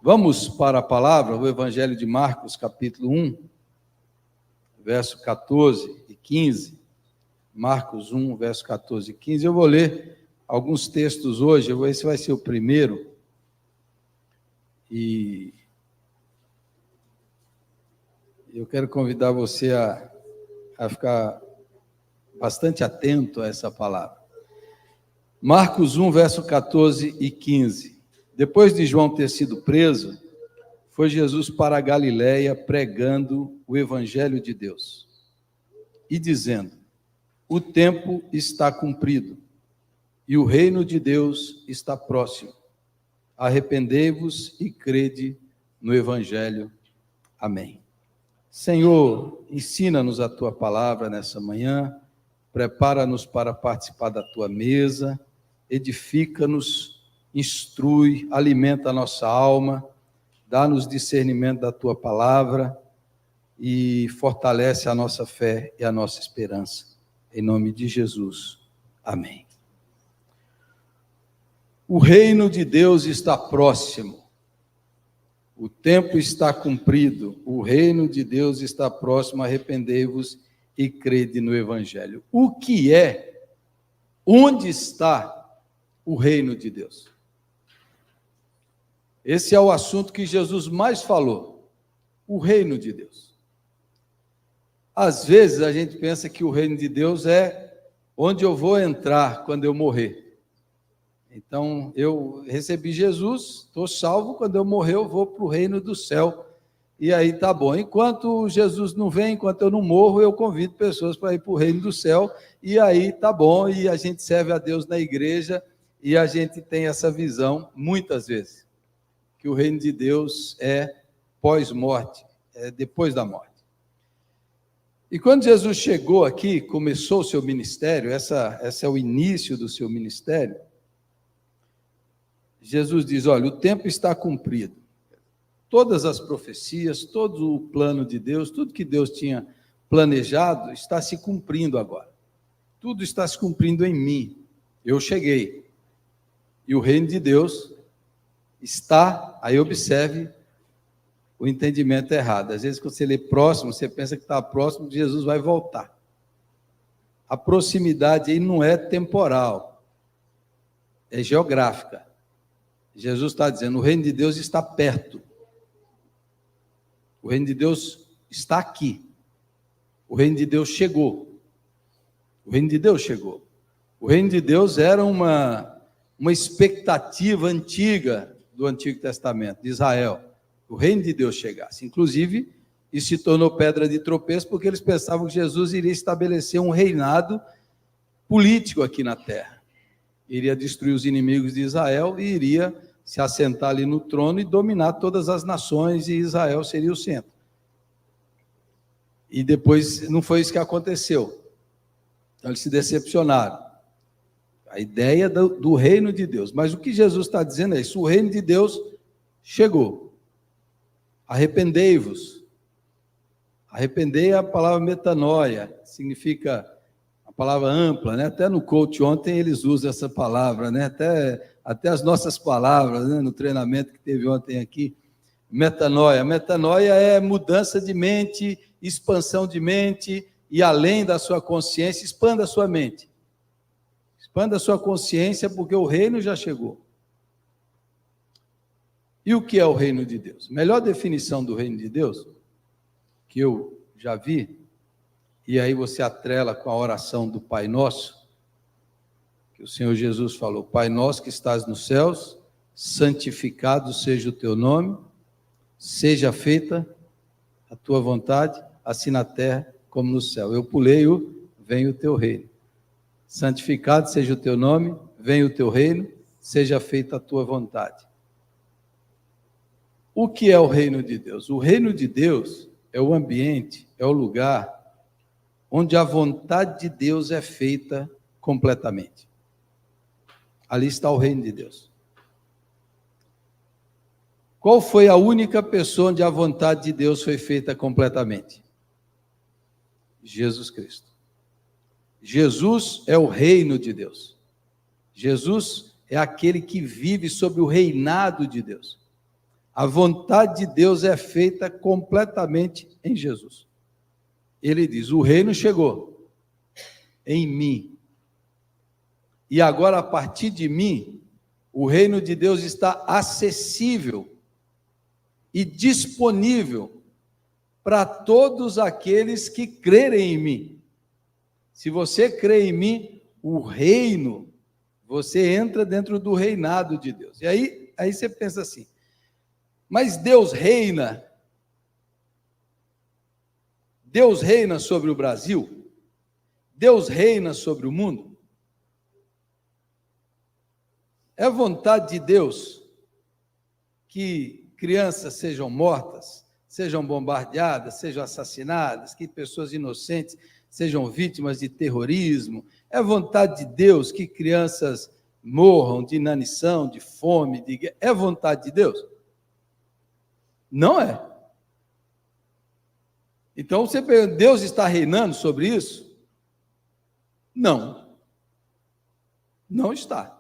Vamos para a palavra, o Evangelho de Marcos, capítulo 1, verso 14 e 15. Marcos 1, verso 14 e 15. Eu vou ler alguns textos hoje, esse vai ser o primeiro. E eu quero convidar você a ficar bastante atento a essa palavra. Marcos 1, verso 14 e 15. Depois de João ter sido preso, foi Jesus para a Galiléia pregando o Evangelho de Deus e dizendo: o tempo está cumprido e o reino de Deus está próximo. Arrependei-vos e crede no Evangelho. Amém. Senhor, ensina-nos a Tua palavra nessa manhã, prepara-nos para participar da Tua mesa, edifica-nos, instrui, alimenta a nossa alma, dá-nos discernimento da Tua palavra e fortalece a nossa fé e a nossa esperança. Em nome de Jesus. Amém. O reino de Deus está próximo. O tempo está cumprido. O reino de Deus está próximo. Arrependei-vos e crede no Evangelho. O que é? Onde está o reino de Deus? Esse é o assunto que Jesus mais falou. O reino de Deus. Às vezes a gente pensa que o reino de Deus é onde eu vou entrar quando eu morrer. Então, eu recebi Jesus, estou salvo, quando eu morrer eu vou para o reino do céu, e aí tá bom. Enquanto Jesus não vem, enquanto eu não morro, eu convido pessoas para ir para o reino do céu, e aí tá bom, e a gente serve a Deus na igreja, e a gente tem essa visão, muitas vezes, que o reino de Deus é pós-morte, é depois da morte. E quando Jesus chegou aqui, começou o seu ministério, esse é o início do seu ministério, Jesus diz: olha, o tempo está cumprido. Todas as profecias, todo o plano de Deus, tudo que Deus tinha planejado, está se cumprindo agora. Tudo está se cumprindo em mim. Eu cheguei. E o reino de Deus está, aí observe o entendimento errado. Às vezes, quando você lê próximo, você pensa que está próximo, Jesus vai voltar. A proximidade aí não é temporal, é geográfica. Jesus está dizendo: o reino de Deus está perto. O reino de Deus está aqui. O reino de Deus chegou. O reino de Deus chegou. O reino de Deus era uma expectativa antiga do Antigo Testamento, de Israel. O reino de Deus chegasse. Inclusive, isso se tornou pedra de tropeço, porque eles pensavam que Jesus iria estabelecer um reinado político aqui na terra. Iria destruir os inimigos de Israel e iria se assentar ali no trono e dominar todas as nações, e Israel seria o centro. E depois não foi isso que aconteceu. Então eles se decepcionaram. A ideia do reino de Deus. Mas o que Jesus está dizendo é isso: o reino de Deus chegou. Arrependei-vos. Arrependei é a palavra metanoia, significa a palavra ampla, né? Até no coach ontem eles usam essa palavra, né? Até as nossas palavras, né? No treinamento que teve ontem aqui, metanoia. Metanoia é mudança de mente, expansão de mente, e além da sua consciência, expanda a sua mente. Expanda a sua consciência, porque o reino já chegou. E o que é o reino de Deus? A melhor definição do reino de Deus, que eu já vi, e aí você atrela com a oração do Pai Nosso, que o Senhor Jesus falou: Pai Nosso que estás nos céus, santificado seja o teu nome, seja feita a tua vontade, assim na terra como no céu. Eu pulei venha o teu reino. Santificado seja o teu nome, venha o teu reino, seja feita a tua vontade. O que é o reino de Deus? O reino de Deus é o ambiente, é o lugar onde a vontade de Deus é feita completamente. Ali está o reino de Deus. Qual foi a única pessoa onde a vontade de Deus foi feita completamente? Jesus Cristo. Jesus é o reino de Deus. Jesus é aquele que vive sob o reinado de Deus. A vontade de Deus é feita completamente em Jesus. Ele diz: o reino chegou em mim. E agora, a partir de mim, o reino de Deus está acessível e disponível para todos aqueles que crerem em mim. Se você crê em mim, o reino, você entra dentro do reinado de Deus. E aí você pensa assim: mas Deus reina? Deus reina sobre o Brasil? Deus reina sobre o mundo? É vontade de Deus que crianças sejam mortas, sejam bombardeadas, sejam assassinadas, que pessoas inocentes sejam vítimas de terrorismo? É vontade de Deus que crianças morram de inanição, de fome, de guerra? É vontade de Deus? Não é. Então você pergunta: Deus está reinando sobre isso? Não. Não está.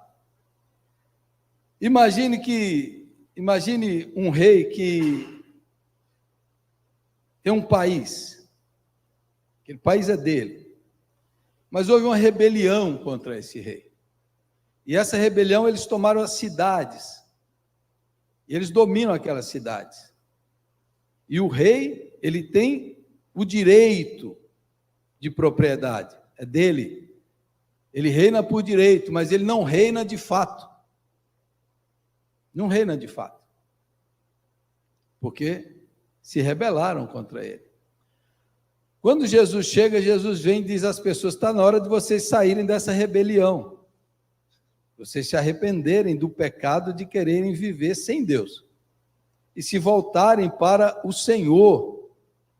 Imagine um rei que tem um país, aquele país é dele, mas houve uma rebelião contra esse rei. E essa rebelião, eles tomaram as cidades, e eles dominam aquelas cidades. E o rei, ele tem o direito de propriedade, é dele. Ele reina por direito, mas ele não reina de fato. Não reina de fato. Porque se rebelaram contra ele. Quando Jesus chega, Jesus vem e diz às pessoas: está na hora de vocês saírem dessa rebelião. Vocês se arrependerem do pecado de quererem viver sem Deus. E se voltarem para o Senhor,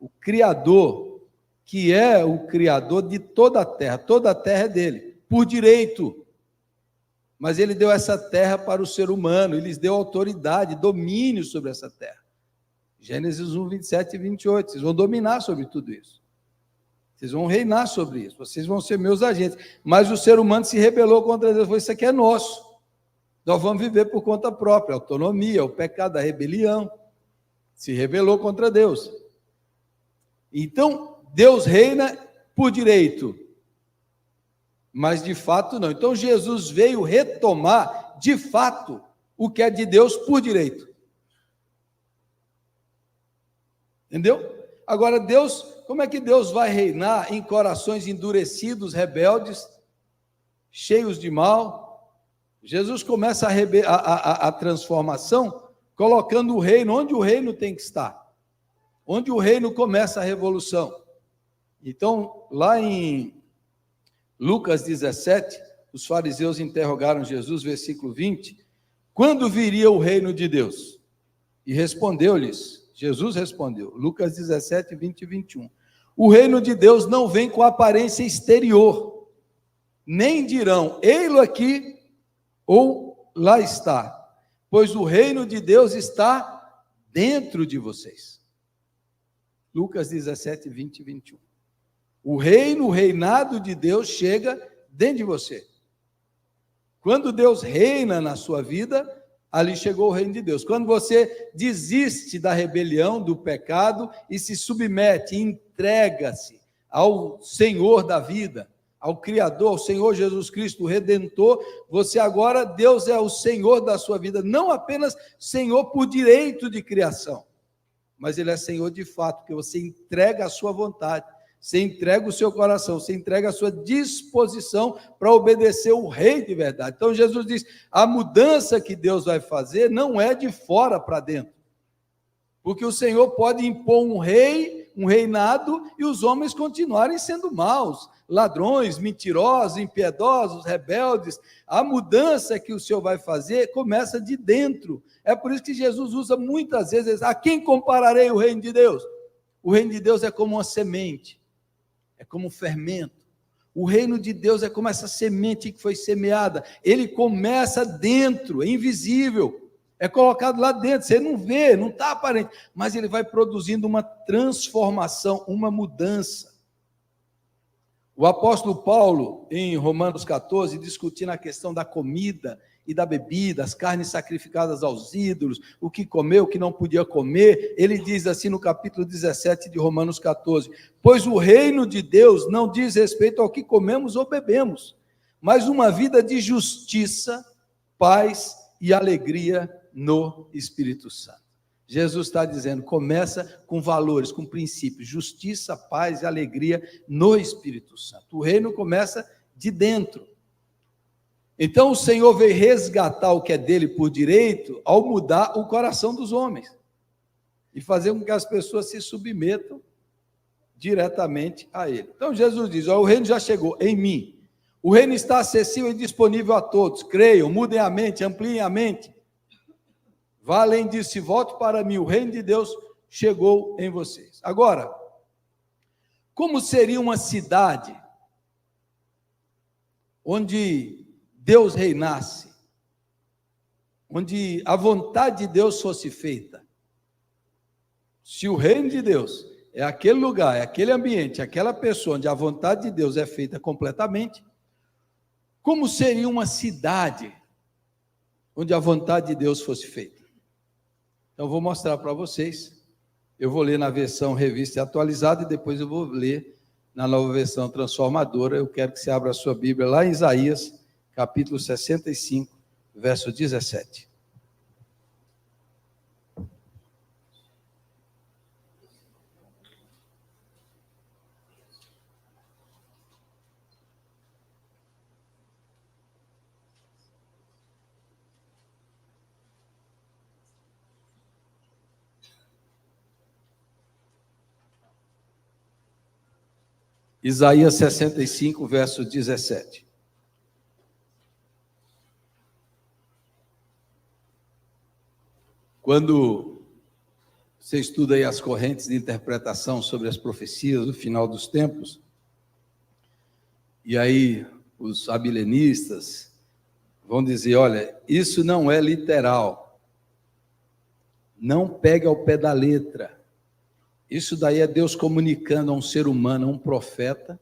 o Criador, que é o Criador de toda a terra é dele, por direito. Mas ele deu essa terra para o ser humano, ele lhes deu autoridade, domínio sobre essa terra. Gênesis 1, 27 e 28, vocês vão dominar sobre tudo isso. Vocês vão reinar sobre isso, vocês vão ser meus agentes. Mas o ser humano se rebelou contra Deus, falou: isso aqui é nosso. Nós vamos viver por conta própria, autonomia, o pecado, a rebelião. Se rebelou contra Deus. Então, Deus reina por direito, mas de fato não. Então, Jesus veio retomar, de fato, o que é de Deus por direito. Entendeu? Agora, Deus, como é que Deus vai reinar em corações endurecidos, rebeldes, cheios de mal? Jesus começa a transformação colocando o reino onde o reino tem que estar, onde o reino começa a revolução. Então, lá em Lucas 17, os fariseus interrogaram Jesus, versículo 20, quando viria o reino de Deus? E respondeu-lhes, Jesus respondeu, Lucas 17, 20 e 21, o reino de Deus não vem com aparência exterior, nem dirão, ei-lo aqui, ou lá está, pois o reino de Deus está dentro de vocês. Lucas 17, 20 e 21. O reinado de Deus chega dentro de você. Quando Deus reina na sua vida, ali chegou o reino de Deus. Quando você desiste da rebelião, do pecado, e se submete, entrega-se ao Senhor da vida, ao Criador, ao Senhor Jesus Cristo, o Redentor, você agora, Deus é o Senhor da sua vida, não apenas Senhor por direito de criação, mas Ele é Senhor de fato, porque você entrega a sua vontade, você entrega o seu coração, você entrega a sua disposição para obedecer o Rei de verdade. Então Jesus diz, a mudança que Deus vai fazer não é de fora para dentro, porque o Senhor pode impor um rei, um reinado, e os homens continuarem sendo maus, ladrões, mentirosos, impiedosos, rebeldes. A mudança que o Senhor vai fazer começa de dentro. É por isso que Jesus usa muitas vezes, a quem compararei o reino de Deus? O reino de Deus é como uma semente, é como um fermento. O reino de Deus é como essa semente que foi semeada, ele começa dentro, é invisível, é colocado lá dentro, você não vê, não está aparente, mas ele vai produzindo uma transformação, uma mudança. O apóstolo Paulo, em Romanos 14, discutindo a questão da comida e da bebida, as carnes sacrificadas aos ídolos, o que comeu, o que não podia comer, ele diz assim no capítulo 17 de Romanos 14: pois o reino de Deus não diz respeito ao que comemos ou bebemos, mas uma vida de justiça, paz e alegria no Espírito Santo. Jesus está dizendo, começa com valores, com princípios, justiça, paz e alegria no Espírito Santo. O reino começa de dentro. Então o Senhor veio resgatar o que é dele por direito ao mudar o coração dos homens e fazer com que as pessoas se submetam diretamente a ele. Então Jesus diz, o reino já chegou em mim. O reino está acessível e disponível a todos. Creiam, mudem a mente, ampliem a mente. Vá além disso, se volte para mim, o reino de Deus chegou em vocês. Agora, como seria uma cidade onde Deus reinasse, onde a vontade de Deus fosse feita? Se o reino de Deus é aquele lugar, é aquele ambiente, aquela pessoa onde a vontade de Deus é feita completamente, como seria uma cidade onde a vontade de Deus fosse feita? Então, vou mostrar para vocês. Eu vou ler na versão revista e atualizada e depois eu vou ler na nova versão transformadora. Eu quero que você abra a sua Bíblia lá em Isaías, capítulo 65, verso 17. Isaías 65, verso 17. Quando você estuda aí as correntes de interpretação sobre as profecias do final dos tempos, e aí os amilenistas vão dizer, olha, isso não é literal, não pegue ao pé da letra. Isso daí é Deus comunicando a um ser humano, a um profeta,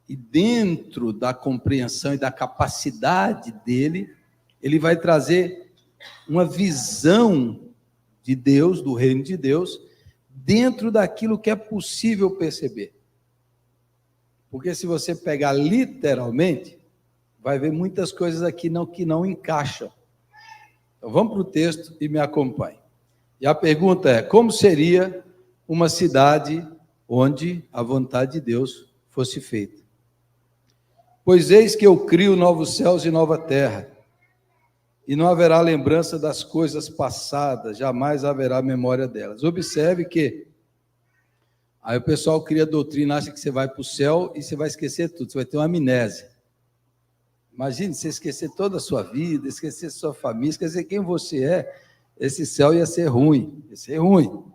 e dentro da compreensão e da capacidade dele, ele vai trazer uma visão de Deus, do reino de Deus, dentro daquilo que é possível perceber. Porque se você pegar literalmente, vai ver muitas coisas aqui que não encaixam. Então vamos para o texto e me acompanhe. E a pergunta é, como seria uma cidade onde a vontade de Deus fosse feita? Pois eis que eu crio novos céus e nova terra, e não haverá lembrança das coisas passadas, jamais haverá memória delas. Observe que aí o pessoal cria doutrina, acha que você vai para o céu e você vai esquecer tudo, você vai ter uma amnésia. Imagine você esquecer toda a sua vida, esquecer sua família, esquecer quem você é, esse céu ia ser ruim, ia ser ruim.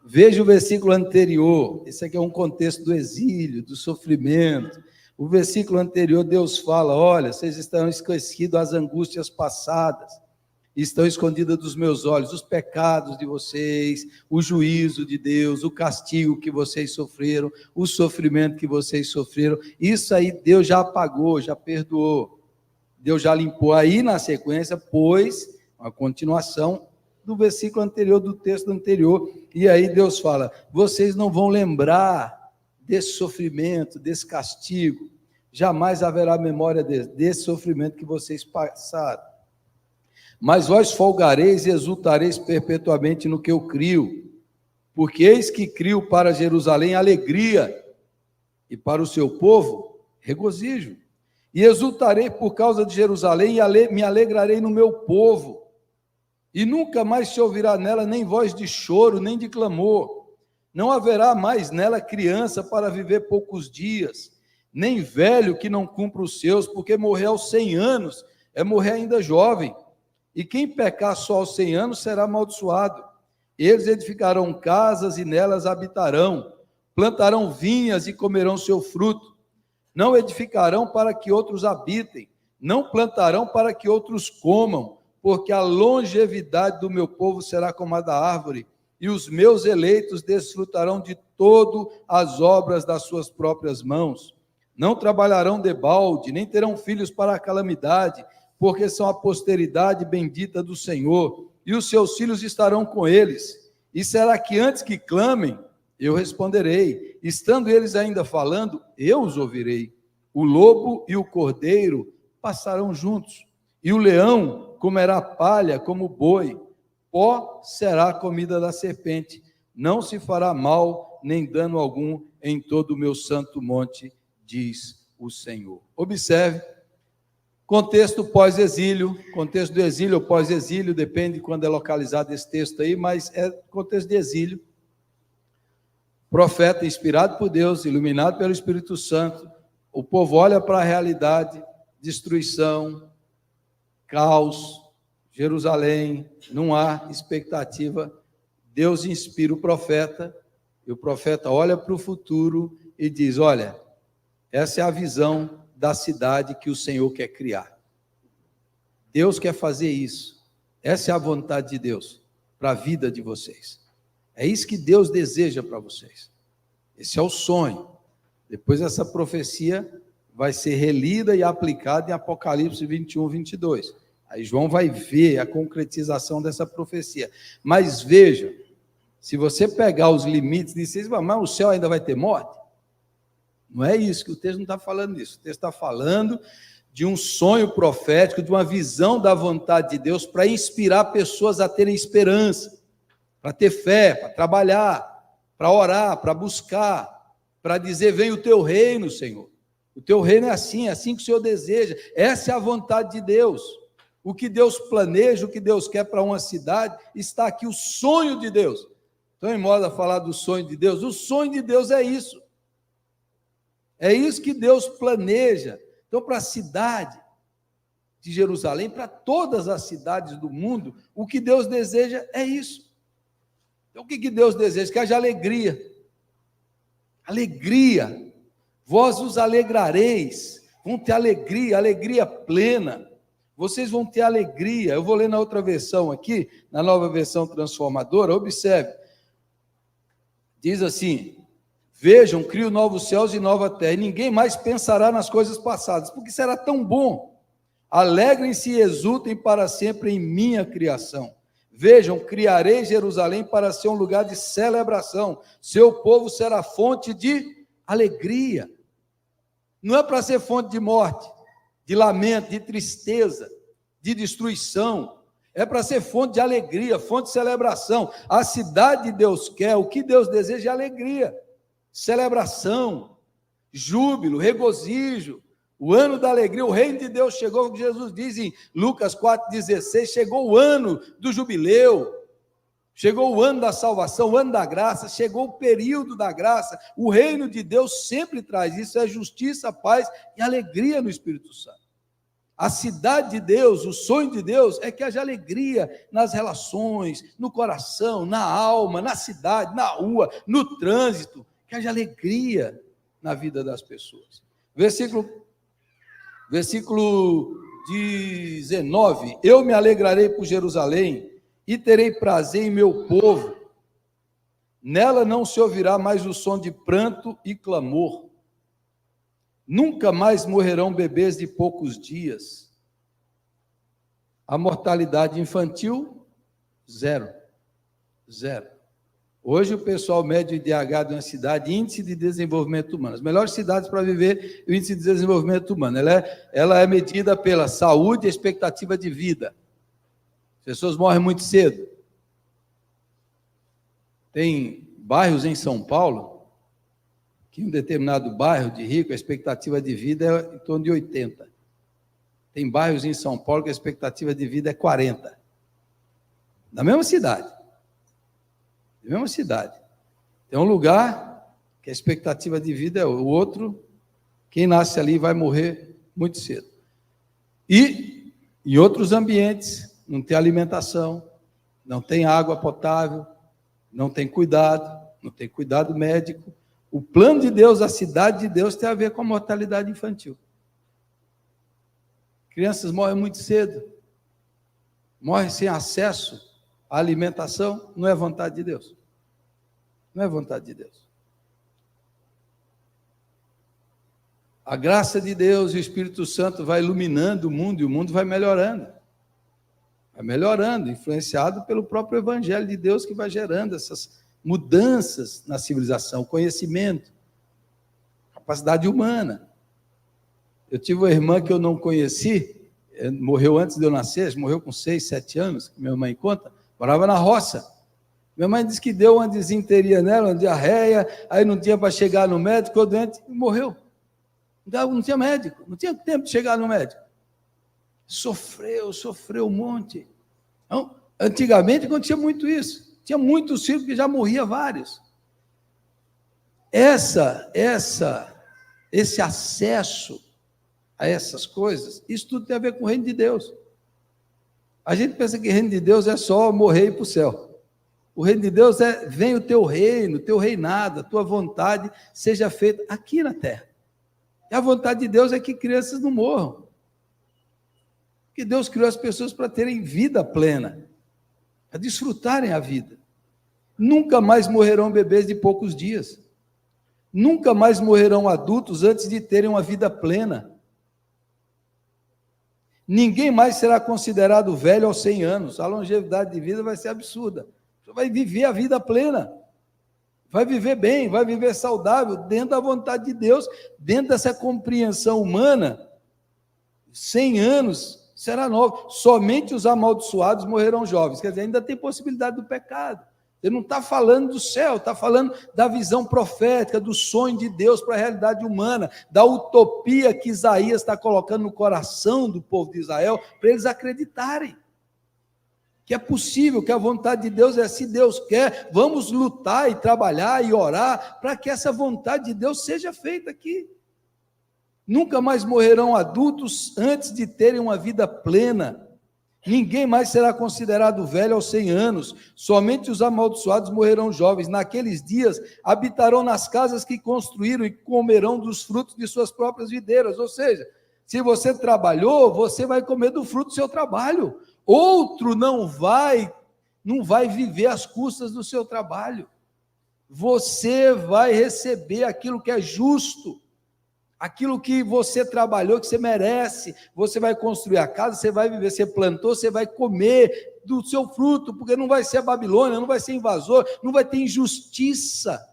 Veja o versículo anterior, esse aqui é um contexto do exílio, do sofrimento. O versículo anterior, Deus fala, olha, vocês estão esquecidos das angústias passadas, estão escondidas dos meus olhos, os pecados de vocês, o juízo de Deus, o castigo que vocês sofreram, o sofrimento que vocês sofreram, isso aí Deus já apagou, já perdoou, Deus já limpou. Aí na sequência, pois, a continuação do versículo anterior, do texto anterior, e aí Deus fala, vocês não vão lembrar desse sofrimento, desse castigo, jamais haverá memória desse sofrimento que vocês passaram, mas vós folgareis e exultareis perpetuamente no que eu crio, porque eis que crio para Jerusalém alegria, e para o seu povo regozijo, e exultarei por causa de Jerusalém, e me alegrarei no meu povo, e nunca mais se ouvirá nela nem voz de choro, nem de clamor. Não haverá mais nela criança para viver poucos dias, nem velho que não cumpra os seus, porque morrer aos 100 anos é morrer ainda jovem. E quem pecar só aos 100 anos será amaldiçoado. Eles edificarão casas e nelas habitarão, plantarão vinhas e comerão seu fruto. Não edificarão para que outros habitem, não plantarão para que outros comam, porque a longevidade do meu povo será como a da árvore, e os meus eleitos desfrutarão de todas as obras das suas próprias mãos. não trabalharão debalde, nem terão filhos para a calamidade, porque são a posteridade bendita do Senhor, e os seus filhos estarão com eles. E será que antes que clamem, eu responderei, estando eles ainda falando, eu os ouvirei. O lobo e o cordeiro passarão juntos, e o leão comerá palha como boi, pó será a comida da serpente, não se fará mal nem dano algum em todo o meu santo monte, diz o Senhor. Observe, contexto pós-exílio, contexto do exílio ou pós-exílio, depende de quando é localizado esse texto aí, mas é contexto de exílio. Profeta inspirado por Deus, iluminado pelo Espírito Santo, o povo olha para a realidade, destruição, caos, Jerusalém, não há expectativa. Deus inspira o profeta, e o profeta olha para o futuro e diz, olha, essa é a visão da cidade que o Senhor quer criar. Deus quer fazer isso. Essa é a vontade de Deus para a vida de vocês. É isso que Deus deseja para vocês. Esse é o sonho. Depois essa profecia vai ser relida e aplicada em Apocalipse 21, 22. Aí João vai ver a concretização dessa profecia. Mas veja, se você pegar os limites, diz, mas o céu ainda vai ter morte? Não é isso, que o texto não está falando disso. O texto está falando de um sonho profético, de uma visão da vontade de Deus para inspirar pessoas a terem esperança, para ter fé, para trabalhar, para orar, para buscar, para dizer, vem o teu reino, Senhor. O teu reino é assim que o Senhor deseja. Essa é a vontade de Deus. O que Deus planeja, o que Deus quer para uma cidade, está aqui o sonho de Deus. Então, em modo a falar do sonho de Deus, o sonho de Deus é isso. É isso que Deus planeja. Então, para a cidade de Jerusalém, para todas as cidades do mundo, o que Deus deseja é isso. Então, o que Deus deseja? Que haja alegria. Alegria. Vós os alegrareis. Vão ter alegria, alegria plena. Vocês vão ter alegria. Eu vou ler na outra versão aqui, na nova versão transformadora, observe. Diz assim, vejam, crio novos céus e nova terra, e ninguém mais pensará nas coisas passadas, porque será tão bom. Alegrem-se e exultem para sempre em minha criação. Vejam, criarei Jerusalém para ser um lugar de celebração. Seu povo será fonte de alegria. Não é para ser fonte de morte, de lamento, de tristeza, de destruição. É para ser fonte de alegria, fonte de celebração. A cidade de Deus quer, o que Deus deseja é alegria, celebração, júbilo, regozijo, o ano da alegria. O reino de Deus chegou, como Jesus diz em Lucas 4,16, chegou o ano do jubileu, chegou o ano da salvação, o ano da graça, chegou o período da graça. O reino de Deus sempre traz isso, é justiça, paz e alegria no Espírito Santo. A cidade de Deus, o sonho de Deus é que haja alegria nas relações, no coração, na alma, na cidade, na rua, no trânsito, que haja alegria na vida das pessoas. Versículo 19, eu me alegrarei por Jerusalém e terei prazer em meu povo. Nela não se ouvirá mais o som de pranto e clamor. Nunca mais morrerão bebês de poucos dias. A mortalidade infantil, zero. Hoje o pessoal mede o IDH de uma cidade, Índice de Desenvolvimento Humano. As melhores cidades para viver, o Índice de Desenvolvimento Humano. Ela é medida pela saúde e expectativa de vida. As pessoas morrem muito cedo. Tem bairros em São Paulo que em um determinado bairro de rico, a expectativa de vida é em torno de 80. Tem bairros em São Paulo que a expectativa de vida é 40. Na mesma cidade. Tem um lugar que a expectativa de vida é o outro, quem nasce ali vai morrer muito cedo. E em outros ambientes, não tem alimentação, não tem água potável, não tem cuidado médico. O plano de Deus, a cidade de Deus tem a ver com a mortalidade infantil. Crianças morrem muito cedo, morrem sem acesso à alimentação, não é vontade de Deus. Não é vontade de Deus. A graça de Deus e o Espírito Santo vai iluminando o mundo e o mundo vai melhorando. Vai melhorando, influenciado pelo próprio Evangelho de Deus que vai gerando essas mudanças na civilização, conhecimento, capacidade humana. Eu tive uma irmã que eu não conheci, morreu antes de eu nascer, morreu com 6, 7 anos, que minha mãe conta, morava na roça. Minha mãe disse que deu uma desinteria nela, uma diarreia, aí não tinha para chegar no médico, ficou doente e morreu. Não tinha médico, não tinha tempo de chegar no médico. Sofreu um monte. Então, antigamente acontecia muito isso. Tinha muitos filhos que já morria vários. Esse acesso a essas coisas, isso tudo tem a ver com o reino de Deus. A gente pensa que o reino de Deus é só morrer e ir para o céu. O reino de Deus vem o teu reino, o teu reinado, a tua vontade seja feita aqui na terra. E a vontade de Deus é que crianças não morram. Porque Deus criou as pessoas para terem vida plena, para desfrutarem a vida. Nunca mais morrerão bebês de poucos dias. Nunca mais morrerão adultos antes de terem uma vida plena. Ninguém mais será considerado velho aos 100 anos. A longevidade de vida vai ser absurda. Você vai viver a vida plena. Vai viver bem, vai viver saudável, dentro da vontade de Deus, dentro dessa compreensão humana. 100 anos será novo. Somente os amaldiçoados morrerão jovens. Quer dizer, ainda tem possibilidade do pecado. Ele não está falando do céu, está falando da visão profética, do sonho de Deus para a realidade humana, da utopia que Isaías está colocando no coração do povo de Israel, para eles acreditarem que é possível, que a vontade de Deus é, se Deus quer, vamos lutar e trabalhar e orar para que essa vontade de Deus seja feita aqui. Nunca mais morrerão adultos antes de terem uma vida plena. Ninguém mais será considerado velho aos 100 anos, somente os amaldiçoados morrerão jovens. Naqueles dias habitarão nas casas que construíram e comerão dos frutos de suas próprias videiras. Ou seja, se você trabalhou, você vai comer do fruto do seu trabalho. Outro não vai viver às custas do seu trabalho. Você vai receber aquilo que é justo, aquilo que você trabalhou, que você merece. Você vai construir a casa, você vai viver, você plantou, você vai comer do seu fruto, porque não vai ser a Babilônia, não vai ser invasor, não vai ter injustiça,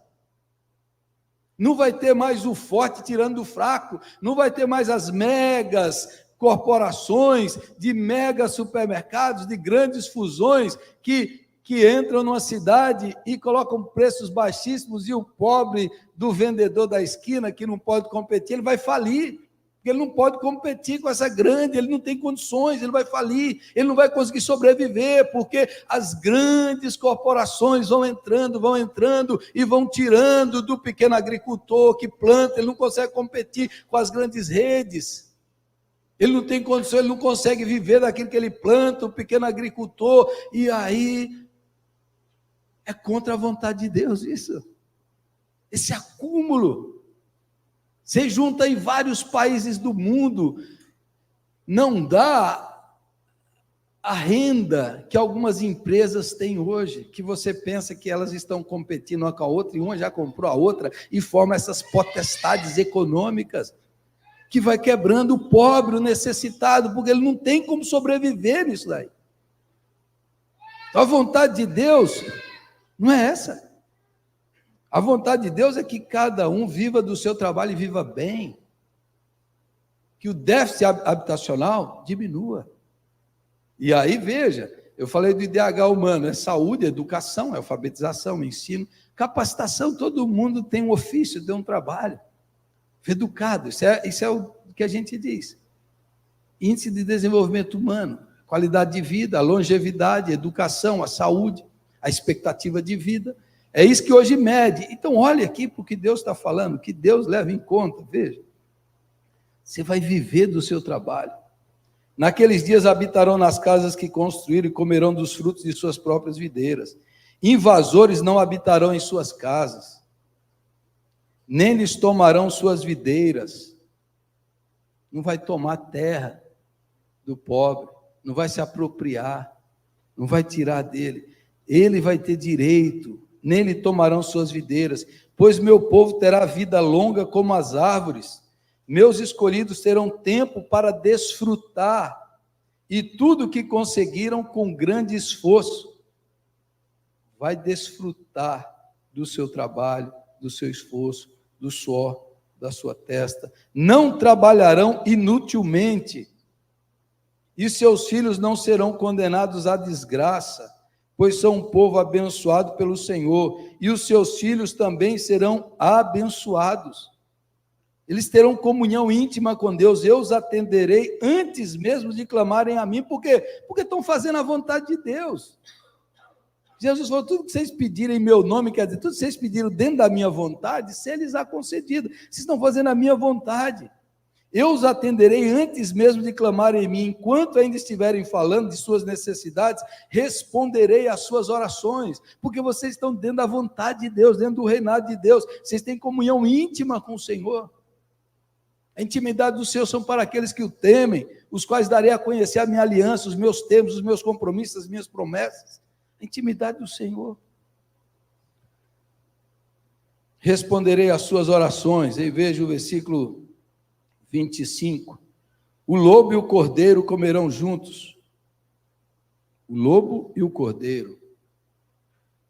não vai ter mais o forte tirando do fraco, não vai ter mais as megas corporações, de mega supermercados, de grandes fusões que entram numa cidade e colocam preços baixíssimos, e o pobre do vendedor da esquina, que não pode competir, ele vai falir, porque ele não pode competir com essa grande, ele não tem condições, ele vai falir, ele não vai conseguir sobreviver, porque as grandes corporações vão entrando e vão tirando do pequeno agricultor que planta, ele não consegue competir com as grandes redes. Ele não tem condição, ele não consegue viver daquilo que ele planta, o pequeno agricultor, e aí é contra a vontade de Deus isso. Esse acúmulo. Você junta em vários países do mundo, não dá a renda que algumas empresas têm hoje, que você pensa que elas estão competindo uma com a outra, e uma já comprou a outra, e forma essas potestades econômicas, que vai quebrando o pobre, o necessitado, porque ele não tem como sobreviver nisso daí. Então, a vontade de Deus não é essa. A vontade de Deus é que cada um viva do seu trabalho e viva bem. Que o déficit habitacional diminua. E aí, veja, eu falei do IDH humano, é saúde, educação, é alfabetização, ensino, capacitação, todo mundo tem um ofício, tem um trabalho. Educado, isso é o que a gente diz. Índice de desenvolvimento humano, qualidade de vida, a longevidade, a educação, a saúde, a expectativa de vida, é isso que hoje mede. Então olhe aqui para o que Deus está falando, que Deus leva em conta, veja, você vai viver do seu trabalho. Naqueles dias habitarão nas casas que construíram e comerão dos frutos de suas próprias videiras. Invasores não habitarão em suas casas, nem lhes tomarão suas videiras. Não vai tomar terra do pobre, não vai se apropriar, não vai tirar dele. Ele vai ter direito, nem lhe tomarão suas videiras, pois meu povo terá vida longa como as árvores, meus escolhidos terão tempo para desfrutar, e tudo que conseguiram com grande esforço, vai desfrutar do seu trabalho, do seu esforço, do suor da sua testa. Não trabalharão inutilmente, e seus filhos não serão condenados à desgraça, pois são um povo abençoado pelo Senhor, e os seus filhos também serão abençoados. Eles terão comunhão íntima com Deus. Eu os atenderei antes mesmo de clamarem a mim. Por quê? Porque estão fazendo a vontade de Deus. Jesus falou, tudo que vocês pedirem em meu nome, quer dizer, tudo que vocês pediram dentro da minha vontade, se lhes há concedido. Vocês estão fazendo a minha vontade. Eu os atenderei antes mesmo de clamarem em mim. Enquanto ainda estiverem falando de suas necessidades, responderei às suas orações, porque vocês estão dentro da vontade de Deus, dentro do reinado de Deus. Vocês têm comunhão íntima com o Senhor. A intimidade do Senhor são para aqueles que o temem, os quais darei a conhecer a minha aliança, os meus termos, os meus compromissos, as minhas promessas. A intimidade do Senhor. Responderei às suas orações. Aí veja o versículo 25. O lobo e o cordeiro comerão juntos. O lobo e o cordeiro.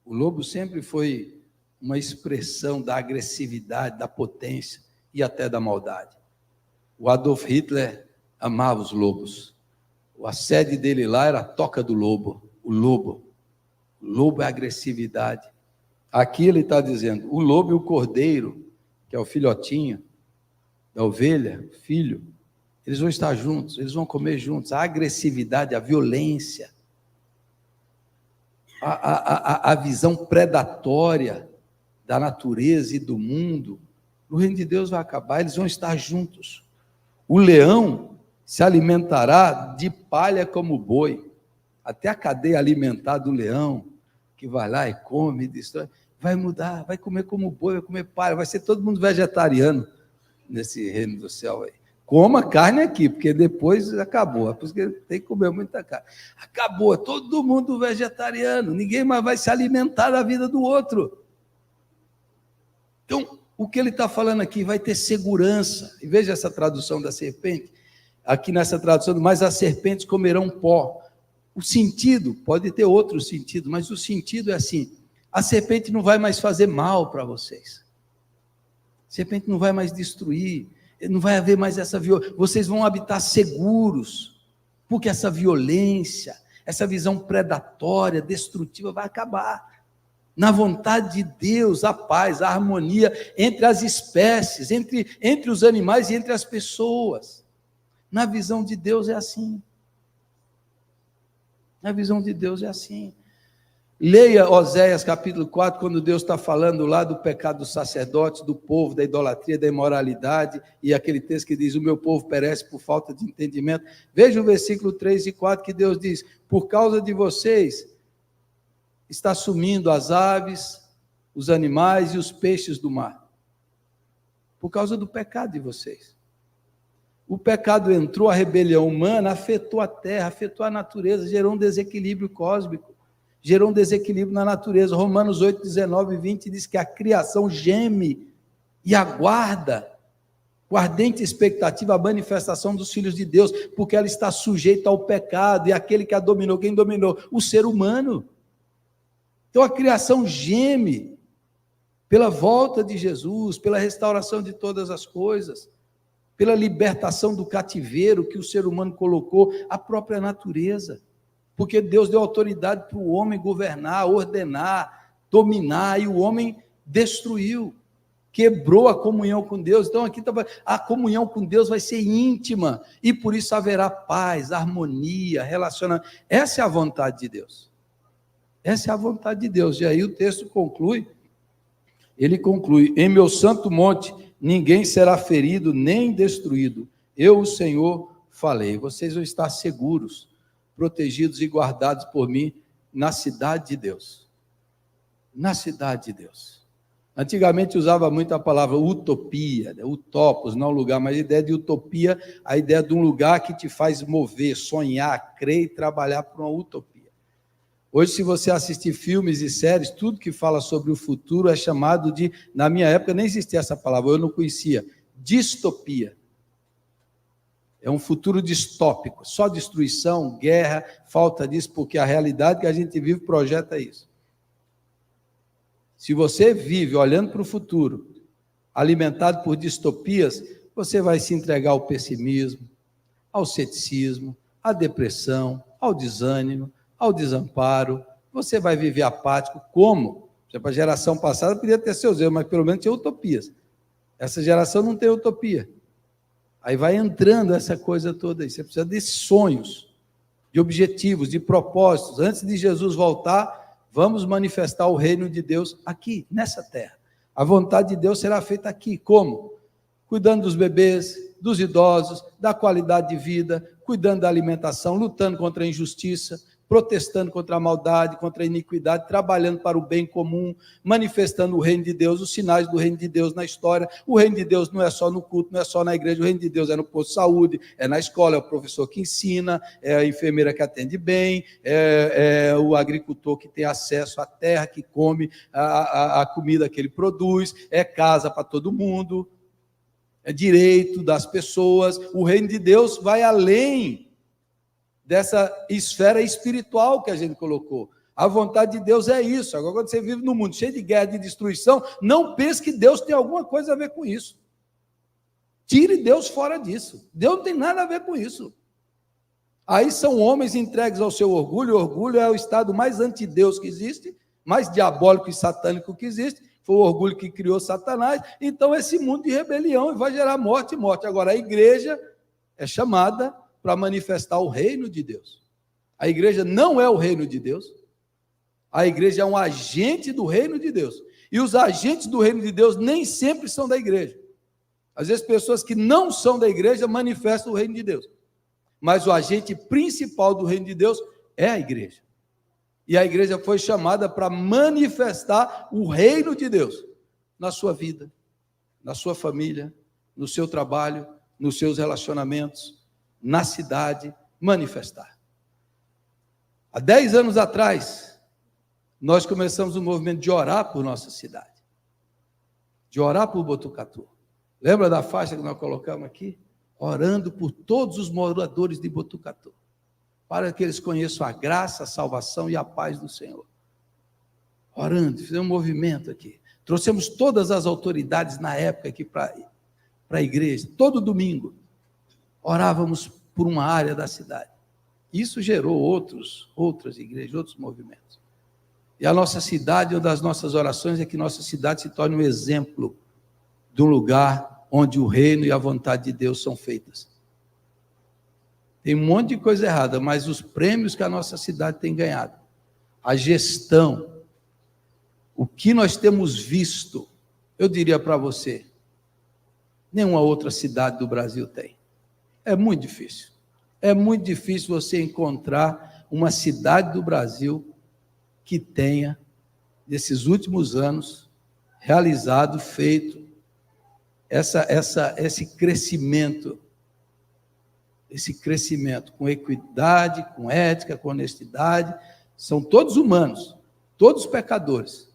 O lobo sempre foi uma expressão da agressividade, da potência e até da maldade. O Adolf Hitler amava os lobos. A sede dele lá era a Toca do Lobo. O lobo. O lobo é agressividade. Aqui ele está dizendo, o lobo e o cordeiro, que é o filhotinho da ovelha, filho, eles vão estar juntos, eles vão comer juntos. A agressividade, a violência, a visão predatória da natureza e do mundo, o reino de Deus vai acabar, eles vão estar juntos. O leão se alimentará de palha como boi. Até a cadeia alimentar do leão, que vai lá e come, destrói, vai mudar, vai comer como boi, vai comer palha, vai ser todo mundo vegetariano nesse reino do céu aí. Coma carne aqui, porque depois acabou, é por isso que tem que comer muita carne. Acabou, todo mundo vegetariano, ninguém mais vai se alimentar da vida do outro. Então, o que ele está falando aqui, vai ter segurança. E veja essa tradução da serpente, aqui nessa tradução, mas as serpentes comerão pó. O sentido, pode ter outro sentido, mas o sentido é assim, a serpente não vai mais fazer mal para vocês. A serpente não vai mais destruir, não vai haver mais essa violência, vocês vão habitar seguros, porque essa violência, essa visão predatória, destrutiva, vai acabar. Na vontade de Deus, a paz, a harmonia entre as espécies, entre os animais e entre as pessoas. Na visão de Deus é assim. A visão de Deus é assim. Leia Oséias capítulo 4, quando Deus está falando lá do pecado dos sacerdotes, do povo, da idolatria, da imoralidade, e aquele texto que diz, o meu povo perece por falta de entendimento. Veja o versículo 3 e 4, que Deus diz, por causa de vocês, está sumindo as aves, os animais e os peixes do mar. Por causa do pecado de vocês. O pecado entrou, a rebelião humana afetou a terra, afetou a natureza, gerou um desequilíbrio cósmico, gerou um desequilíbrio na natureza. Romanos 8, 19 e 20 diz que a criação geme e aguarda, com ardente expectativa, a manifestação dos filhos de Deus, porque ela está sujeita ao pecado, e aquele que a dominou, quem dominou? O ser humano. Então a criação geme pela volta de Jesus, pela restauração de todas as coisas, pela libertação do cativeiro que o ser humano colocou, a própria natureza, porque Deus deu autoridade para o homem governar, ordenar, dominar, e o homem destruiu, quebrou a comunhão com Deus. Então aqui a comunhão com Deus vai ser íntima, e por isso haverá paz, harmonia, relacionamento. Essa é a vontade de Deus. Essa é a vontade de Deus. E aí o texto conclui, ele conclui, em meu santo monte, ninguém será ferido nem destruído. Eu, o Senhor, falei. Vocês vão estar seguros, protegidos e guardados por mim na cidade de Deus. Na cidade de Deus. Antigamente usava muito a palavra utopia, utopos, não lugar, mas a ideia de utopia, a ideia de um lugar que te faz mover, sonhar, crer e trabalhar para uma utopia. Hoje, se você assistir filmes e séries, tudo que fala sobre o futuro é chamado de, na minha época nem existia essa palavra, eu não conhecia, distopia. É um futuro distópico, só destruição, guerra, falta disso, porque a realidade que a gente vive projeta isso. Se você vive olhando para o futuro, alimentado por distopias, você vai se entregar ao pessimismo, ao ceticismo, à depressão, ao desânimo, ao desamparo. Você vai viver apático. Como? A geração passada podia ter seus erros, mas pelo menos tinha utopias. Essa geração não tem utopia. Aí vai entrando essa coisa toda aí. Você precisa de sonhos, de objetivos, de propósitos. Antes de Jesus voltar, vamos manifestar o reino de Deus aqui, nessa terra. A vontade de Deus será feita aqui. Como? Cuidando dos bebês, dos idosos, da qualidade de vida, cuidando da alimentação, lutando contra a injustiça, protestando contra a maldade, contra a iniquidade, trabalhando para o bem comum, manifestando o reino de Deus, os sinais do reino de Deus na história. O reino de Deus não é só no culto, não é só na igreja, o reino de Deus é no posto de saúde, é na escola, é o professor que ensina, é a enfermeira que atende bem, é o agricultor que tem acesso à terra, que come a comida que ele produz, é casa para todo mundo, é direito das pessoas. O reino de Deus vai além dessa esfera espiritual que a gente colocou. A vontade de Deus é isso. Agora, quando você vive num mundo cheio de guerra, de destruição, não pense que Deus tem alguma coisa a ver com isso. Tire Deus fora disso. Deus não tem nada a ver com isso. Aí são homens entregues ao seu orgulho. O orgulho é o estado mais antideus que existe, mais diabólico e satânico que existe. Foi o orgulho que criou Satanás. Então, esse mundo de rebelião vai gerar morte e morte. Agora, a igreja é chamada para manifestar o reino de Deus. A igreja não é o reino de Deus. A igreja é um agente do reino de Deus. E os agentes do reino de Deus nem sempre são da igreja. Às vezes, pessoas que não são da igreja manifestam o reino de Deus. Mas o agente principal do reino de Deus é a igreja. E a igreja foi chamada para manifestar o reino de Deus na sua vida, na sua família, no seu trabalho, nos seus relacionamentos, na cidade, manifestar. Há 10 anos atrás, nós começamos um movimento de orar por nossa cidade, de orar por Botucatu. Lembra da faixa que nós colocamos aqui? Orando por todos os moradores de Botucatu, para que eles conheçam a graça, a salvação e a paz do Senhor. Orando, fizemos um movimento aqui. Trouxemos todas as autoridades na época aqui para a igreja, todo domingo. Orávamos por uma área da cidade. Isso gerou outras igrejas, outros movimentos. E a nossa cidade, uma das nossas orações é que nossa cidade se torne um exemplo de um lugar onde o reino e a vontade de Deus são feitas. Tem um monte de coisa errada, mas os prêmios que a nossa cidade tem ganhado, a gestão, o que nós temos visto, eu diria para você, nenhuma outra cidade do Brasil tem. É muito difícil. É muito difícil você encontrar uma cidade do Brasil que tenha, nesses últimos anos, realizado, feito esse crescimento com equidade, com ética, com honestidade. São todos humanos, todos pecadores,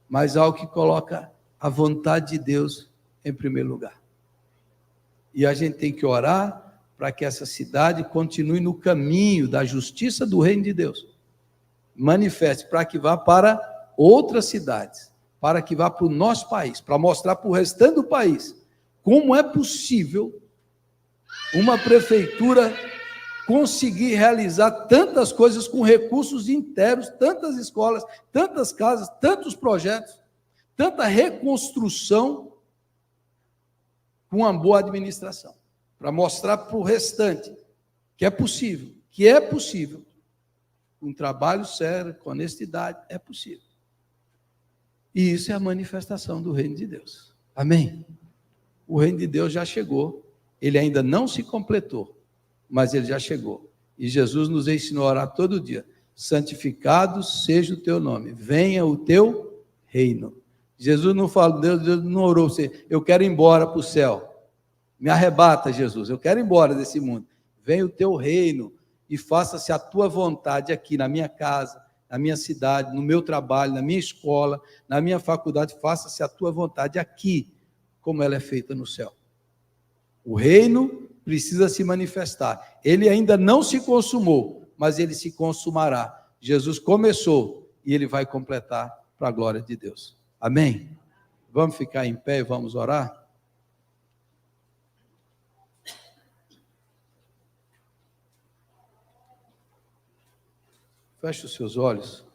mas algo que coloca a vontade de Deus em primeiro lugar. E a gente tem que orar para que essa cidade continue no caminho da justiça do reino de Deus. Manifeste para que vá para outras cidades, para que vá para o nosso país, para mostrar para o restante do país como é possível uma prefeitura conseguir realizar tantas coisas com recursos inteiros, tantas escolas, tantas casas, tantos projetos, tanta reconstrução com uma boa administração, para mostrar para o restante que é possível, com trabalho sério, com honestidade, é possível. E isso é a manifestação do reino de Deus. Amém? O reino de Deus já chegou, ele ainda não se completou, mas ele já chegou. E Jesus nos ensinou a orar todo dia: santificado seja o teu nome, venha o teu reino. Jesus não falou, Deus não orou você, eu quero ir embora para o céu. Me arrebata, Jesus, eu quero ir embora desse mundo. Venha o teu reino e faça-se a tua vontade aqui na minha casa, na minha cidade, no meu trabalho, na minha escola, na minha faculdade. Faça-se a tua vontade aqui, como ela é feita no céu. O reino precisa se manifestar. Ele ainda não se consumou, mas ele se consumará. Jesus começou e ele vai completar para a glória de Deus. Amém? Vamos ficar em pé e vamos orar? Feche os seus olhos.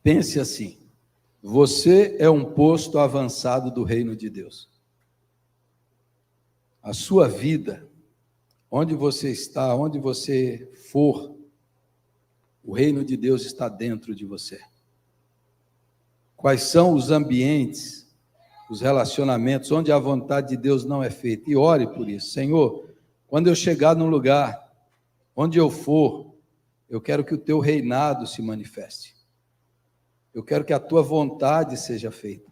Pense assim: você é um posto avançado do reino de Deus. A sua vida, onde você está, onde você for, o reino de Deus está dentro de você. Quais são os ambientes, os relacionamentos onde a vontade de Deus não é feita? E ore por isso. Senhor, quando eu chegar num lugar, onde eu for, eu quero que o teu reinado se manifeste. Eu quero que a tua vontade seja feita.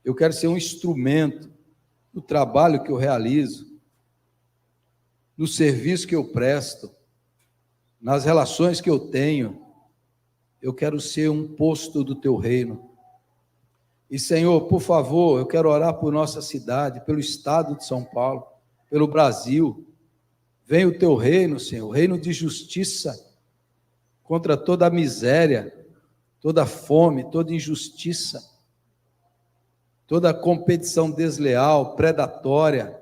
Eu quero ser um instrumento no trabalho que eu realizo, no serviço que eu presto, nas relações que eu tenho. Eu quero ser um posto do teu reino. E, Senhor, por favor, eu quero orar por nossa cidade, pelo estado de São Paulo, pelo Brasil. Venha o teu reino, Senhor, reino de justiça contra toda a miséria, toda a fome, toda injustiça, toda a competição desleal, predatória,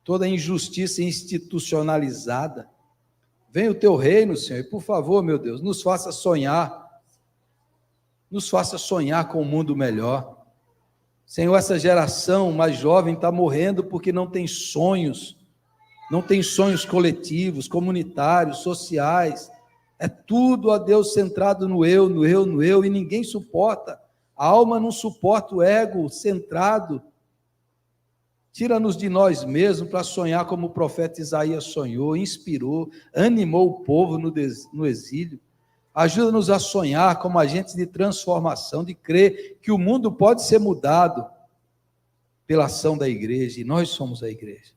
toda a injustiça institucionalizada. Venha o teu reino, Senhor, e por favor, meu Deus, nos faça sonhar com um mundo melhor. Senhor, essa geração mais jovem está morrendo porque não tem sonhos coletivos, comunitários, sociais. É tudo, ó Deus, centrado no eu, e ninguém suporta. A alma não suporta o ego centrado. Tira-nos de nós mesmos para sonhar como o profeta Isaías sonhou, inspirou, animou o povo no exílio. Ajuda-nos a sonhar como agentes de transformação, de crer que o mundo pode ser mudado pela ação da igreja, e nós somos a igreja.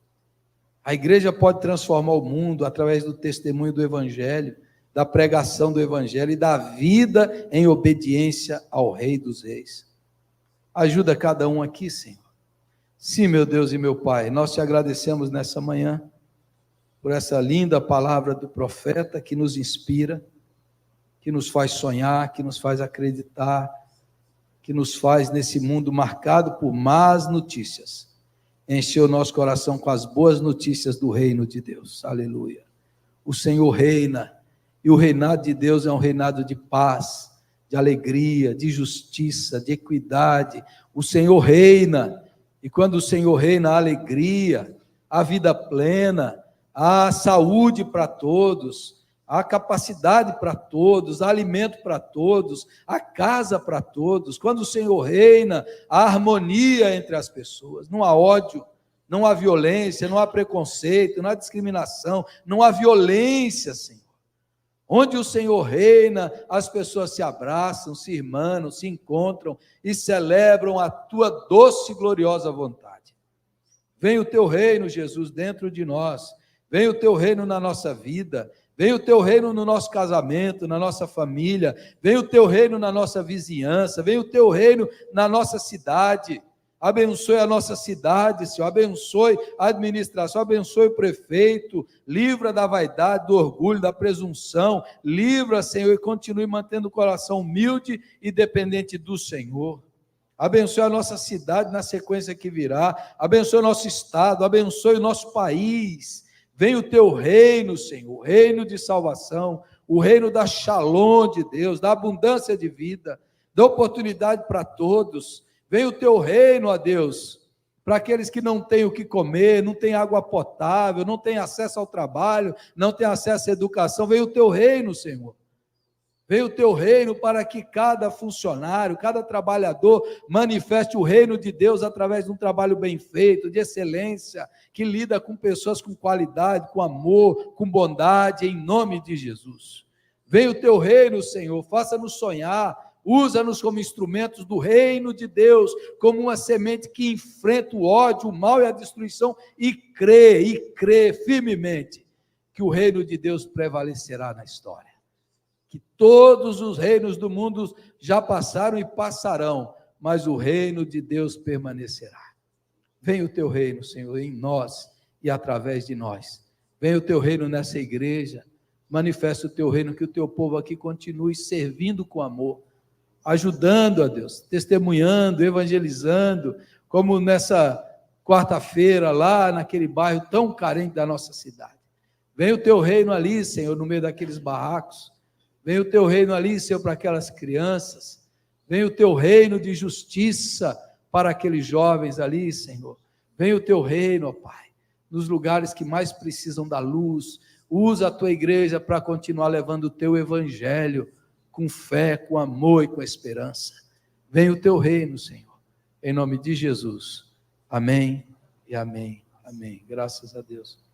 A igreja pode transformar o mundo através do testemunho do evangelho, da pregação do evangelho e da vida em obediência ao Rei dos Reis. Ajuda cada um aqui, Senhor. Sim, meu Deus e meu Pai, nós te agradecemos nessa manhã por essa linda palavra do profeta que nos inspira, que nos faz sonhar, que nos faz acreditar, que nos faz, nesse mundo marcado por más notícias, encher o nosso coração com as boas notícias do reino de Deus. Aleluia. O Senhor reina, e o reinado de Deus é um reinado de paz, de alegria, de justiça, de equidade. O Senhor reina, e quando o Senhor reina, há alegria, há vida plena, há saúde para todos, há capacidade para todos, há alimento para todos, há casa para todos. Quando o Senhor reina, há harmonia entre as pessoas, não há ódio, não há violência, não há preconceito, não há discriminação, não há violência, Senhor. Onde o Senhor reina, as pessoas se abraçam, se irmanam, se encontram e celebram a tua doce e gloriosa vontade. Vem o teu reino, Jesus, dentro de nós. Vem o teu reino na nossa vida. Vem o teu reino no nosso casamento, na nossa família. Vem o teu reino na nossa vizinhança. Vem o teu reino na nossa cidade. Abençoe a nossa cidade, Senhor. Abençoe a administração, abençoe o prefeito. Livra da vaidade, do orgulho, da presunção. Livra, Senhor, e continue mantendo o coração humilde e dependente do Senhor. Abençoe a nossa cidade na sequência que virá. Abençoe o nosso estado, abençoe o nosso país. Vem o teu reino, Senhor, o reino de salvação, o reino da shalom de Deus, da abundância de vida, da oportunidade para todos. Vem o teu reino, ó Deus, para aqueles que não têm o que comer, não têm água potável, não têm acesso ao trabalho, não têm acesso à educação. Vem o teu reino, Senhor. Vem o teu reino para que cada funcionário, cada trabalhador manifeste o reino de Deus através de um trabalho bem feito, de excelência, que lida com pessoas com qualidade, com amor, com bondade, em nome de Jesus. Vem o teu reino, Senhor, faça-nos sonhar, usa-nos como instrumentos do reino de Deus, como uma semente que enfrenta o ódio, o mal e a destruição, e crê firmemente que o reino de Deus prevalecerá na história. que todos os reinos do mundo já passaram e passarão, mas o reino de Deus permanecerá. Venha o teu reino, Senhor, em nós e através de nós. Venha o teu reino nessa igreja, manifesta o teu reino, que o teu povo aqui continue servindo com amor, ajudando a Deus, testemunhando, evangelizando, como nessa quarta-feira lá naquele bairro tão carente da nossa cidade. Venha o teu reino ali, Senhor, no meio daqueles barracos. Venha o teu reino ali, Senhor, para aquelas crianças. Venha o teu reino de justiça para aqueles jovens ali, Senhor. Venha o teu reino, ó Pai, nos lugares que mais precisam da luz. Usa a tua igreja para continuar levando o teu evangelho com fé, com amor e com esperança. Venha o teu reino, Senhor, em nome de Jesus. Amém e amém. Amém. Graças a Deus.